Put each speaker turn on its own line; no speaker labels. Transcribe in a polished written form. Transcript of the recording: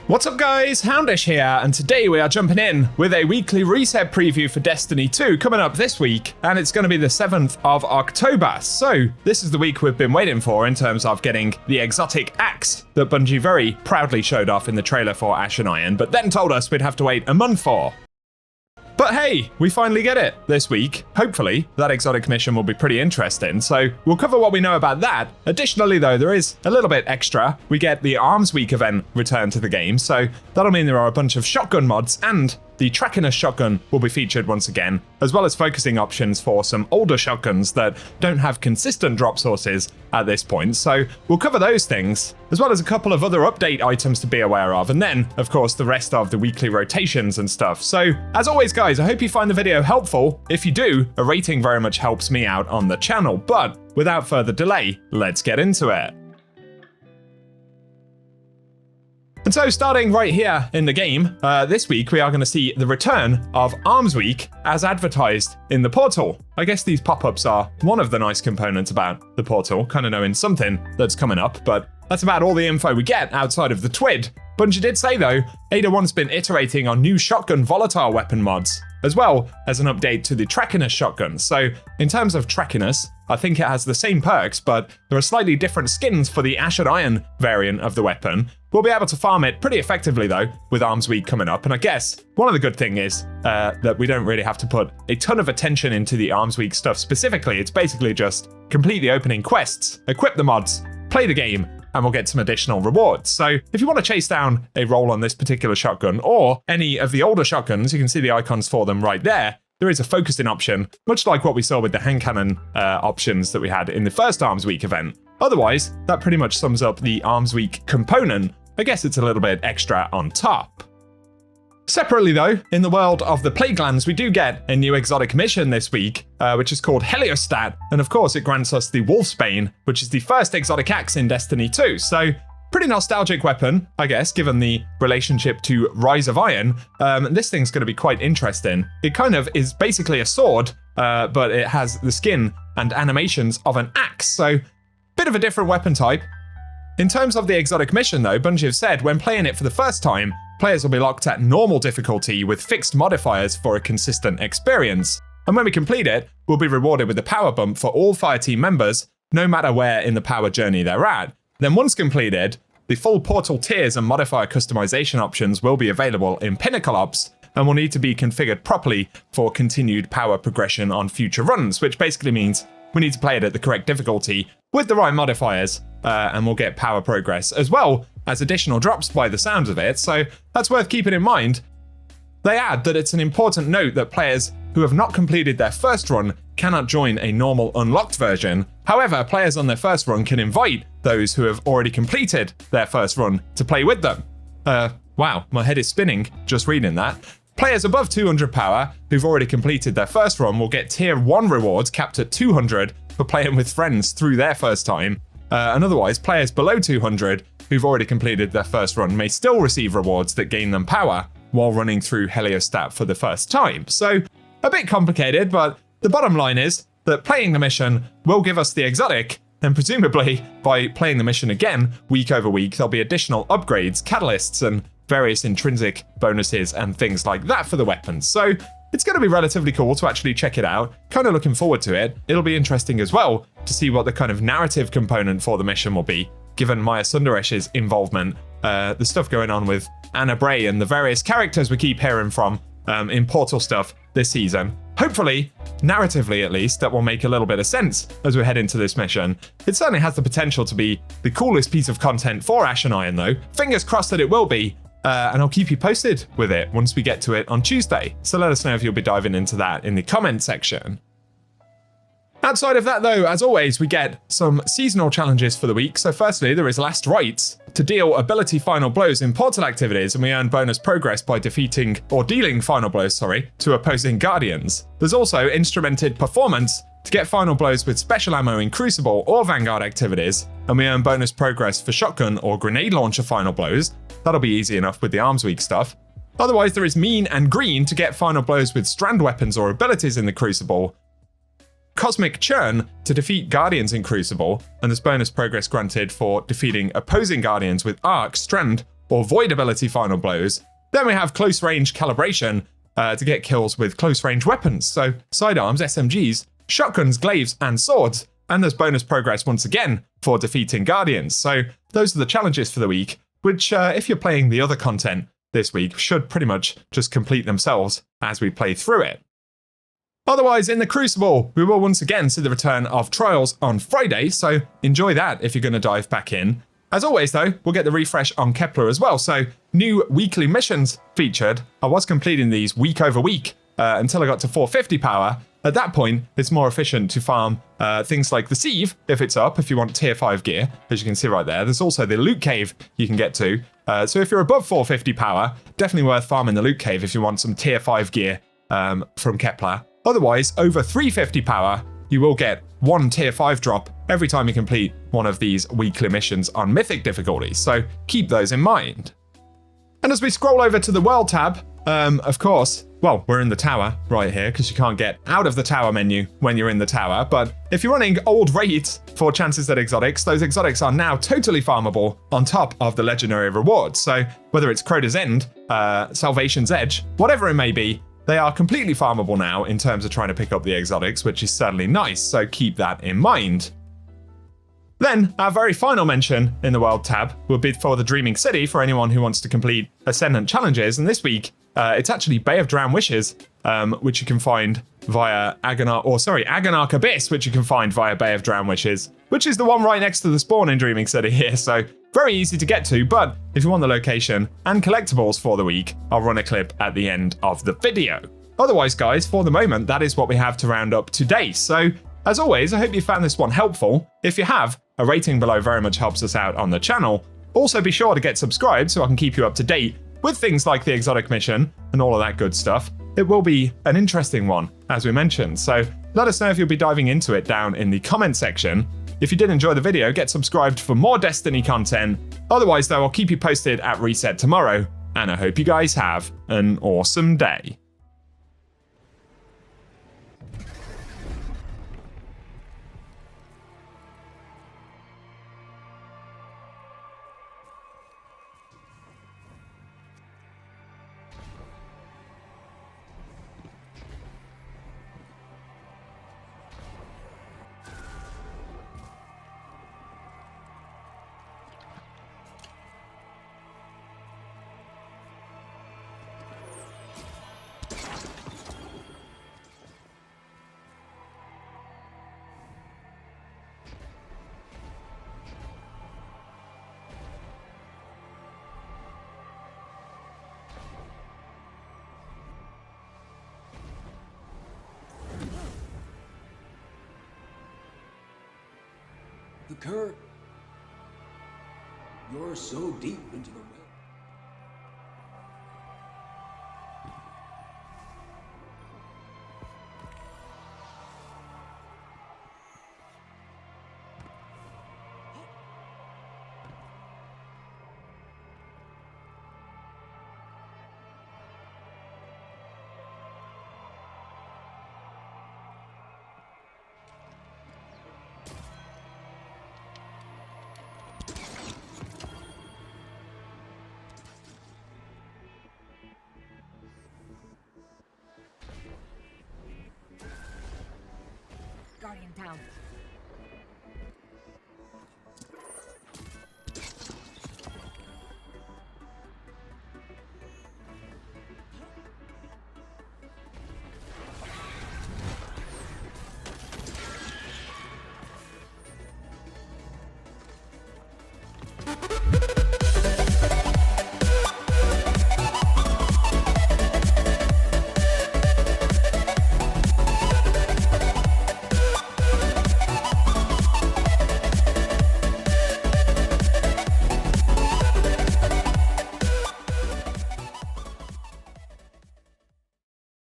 What's up guys, Houndish here, and today we are jumping in with a weekly reset preview for Destiny 2 coming up this week, and it's going to be the 7th of October. So this is the week we've been waiting for in terms of getting the exotic axe that Bungie very proudly showed off in the trailer for Ash and Iron, but then told us we'd have to wait a month for. But hey, we finally get it this week. Hopefully, that exotic mission will be pretty interesting, so we'll cover what we know about that. Additionally though, there is a little bit extra. We get the Arms Week event return to the game, so that'll mean there are a bunch of shotgun mods, and the trackiness shotgun will be featured once again, as well as focusing options for some older shotguns that don't have consistent drop sources at this point. So we'll cover those things, as well as a couple of other update items to be aware of, and then, of course, the rest of the weekly rotations and stuff. So, as always, guys, I hope you find the video helpful. If you do, a rating very much helps me out on the channel. But without further delay, let's get into it. And so starting right here in the game, this week we are going to see the return of Arms Week as advertised in the portal. I guess these pop-ups are one of the nice components about the portal, kind of knowing something that's coming up, but that's about all the info we get outside of the TWID. Bungie did say though, Ada 1's been iterating on new shotgun volatile weapon mods, as well as an update to the trackiness shotgun. So in terms of trackiness, I think it has the same perks, but there are slightly different skins for the Ash and Iron variant of the weapon. We'll be able to farm it pretty effectively though, with Arms Week coming up, and I guess one of the good things is that we don't really have to put a ton of attention into the Arms Week stuff specifically. It's basically just complete the opening quests, equip the mods, play the game, and we'll get some additional rewards. So if you want to chase down a roll on this particular shotgun or any of the older shotguns, you can see the icons for them right there. There is a focusing option, much like what we saw with the hand cannon options that we had in the first Arms Week event. Otherwise, that pretty much sums up the Arms Week component. I guess it's a little bit extra on top. Separately though, in the world of the Plaguelands, we do get a new exotic mission this week, which is called Heliostat, and of course it grants us the Wolfsbane, which is the first exotic axe in Destiny 2, so pretty nostalgic weapon, I guess, given the relationship to Rise of Iron. This thing's going to be quite interesting. It kind of is basically a sword, but it has the skin and animations of an axe, so bit of a different weapon type. In terms of the exotic mission though, Bungie have said when playing it for the first time, players will be locked at normal difficulty with fixed modifiers for a consistent experience. And when we complete it, we'll be rewarded with a power bump for all Fireteam members, no matter where in the power journey they're at. Then once completed, the full portal tiers and modifier customization options will be available in Pinnacle Ops, and will need to be configured properly for continued power progression on future runs, which basically means we need to play it at the correct difficulty with the right modifiers, and we'll get power progress as well as additional drops by the sounds of it, so that's worth keeping in mind. They add that it's an important note that players who have not completed their first run cannot join a normal unlocked version. However, players on their first run can invite those who have already completed their first run to play with them. Wow, my head is spinning just reading that. Players above 200 power who've already completed their first run will get tier 1 rewards capped at 200 for playing with friends through their first time. And otherwise, players below 200 who've already completed their first run may still receive rewards that gain them power while running through Heliostat for the first time. So, a bit complicated, but the bottom line is that playing the mission will give us the exotic, and presumably by playing the mission again week over week, there'll be additional upgrades, catalysts, and various intrinsic bonuses and things like that for the weapons. So it's going to be relatively cool to actually check it out. Kind of looking forward to it. It'll be interesting as well to see what the kind of narrative component for the mission will be, given Maya Sundaresh's involvement, the stuff going on with Anna Bray and the various characters we keep hearing from in Portal stuff this season. Hopefully, narratively at least, that will make a little bit of sense as we head into this mission. It certainly has the potential to be the coolest piece of content for Ash and Iron though. Fingers crossed that it will be. And I'll keep you posted with it once we get to it on Tuesday. So let us know if you'll be diving into that in the comment section. Outside of that though, as always, we get some seasonal challenges for the week. So firstly, there is Last Rites to deal ability final blows in portal activities, and we earn bonus progress by defeating or dealing final blows, to opposing guardians. There's also Instrumented Performance to get final blows with special ammo in Crucible or Vanguard activities, and we earn bonus progress for shotgun or grenade launcher final blows. That'll be easy enough with the Arms Week stuff. Otherwise, there is Mean and Green to get final blows with strand weapons or abilities in the Crucible, Cosmic Churn to defeat Guardians in Crucible, and there's bonus progress granted for defeating opposing Guardians with Arc, Strand, or Void ability final blows. Then we have close range calibration to get kills with close range weapons, so sidearms, SMGs, shotguns, glaives, and swords. And there's bonus progress once again for defeating Guardians. So those are the challenges for the week, which if you're playing the other content this week, should pretty much just complete themselves as we play through it. Otherwise, in the Crucible, we will once again see the return of Trials on Friday, so enjoy that if you're going to dive back in. As always, though, we'll get the refresh on Kepler as well, so new weekly missions featured. I was completing these week over week until I got to 450 power. At that point, it's more efficient to farm things like the Sieve, if it's up, if you want tier 5 gear, as you can see right there. There's also the Loot Cave you can get to. So if you're above 450 power, definitely worth farming the Loot Cave if you want some tier 5 gear from Kepler. Otherwise, over 350 power, you will get one tier 5 drop every time you complete one of these weekly missions on Mythic difficulties, so keep those in mind. And as we scroll over to the World tab, of course, well, we're in the tower right here because you can't get out of the tower menu when you're in the tower, but if you're running old raids for chances at exotics, those exotics are now totally farmable on top of the legendary rewards. So whether it's Crota's End, Salvation's Edge, whatever it may be, they are completely farmable now in terms of trying to pick up the exotics, which is certainly nice, so keep that in mind. Then, our very final mention in the World tab will be for the Dreaming City for anyone who wants to complete Ascendant challenges, and this week, it's actually Bay of Drowned Wishes, which you can find via Agonarch Abyss, which you can find via Bay of Drowned Wishes, which is the one right next to the spawn in Dreaming City here, so very easy to get to, but if you want the location and collectibles for the week, I'll run a clip at the end of the video. Otherwise, guys, for the moment, that is what we have to round up today. So, as always, I hope you found this one helpful. If you have, a rating below very much helps us out on the channel. Also, be sure to get subscribed so I can keep you up to date with things like the exotic mission and all of that good stuff. It will be an interesting one, as we mentioned, so let us know if you'll be diving into it down in the comment section. If you did enjoy the video, get subscribed for more Destiny content. Otherwise, though, I'll keep you posted at Reset tomorrow, and I hope you guys have an awesome day.
The current. You're so deep into the well.
Guardian down.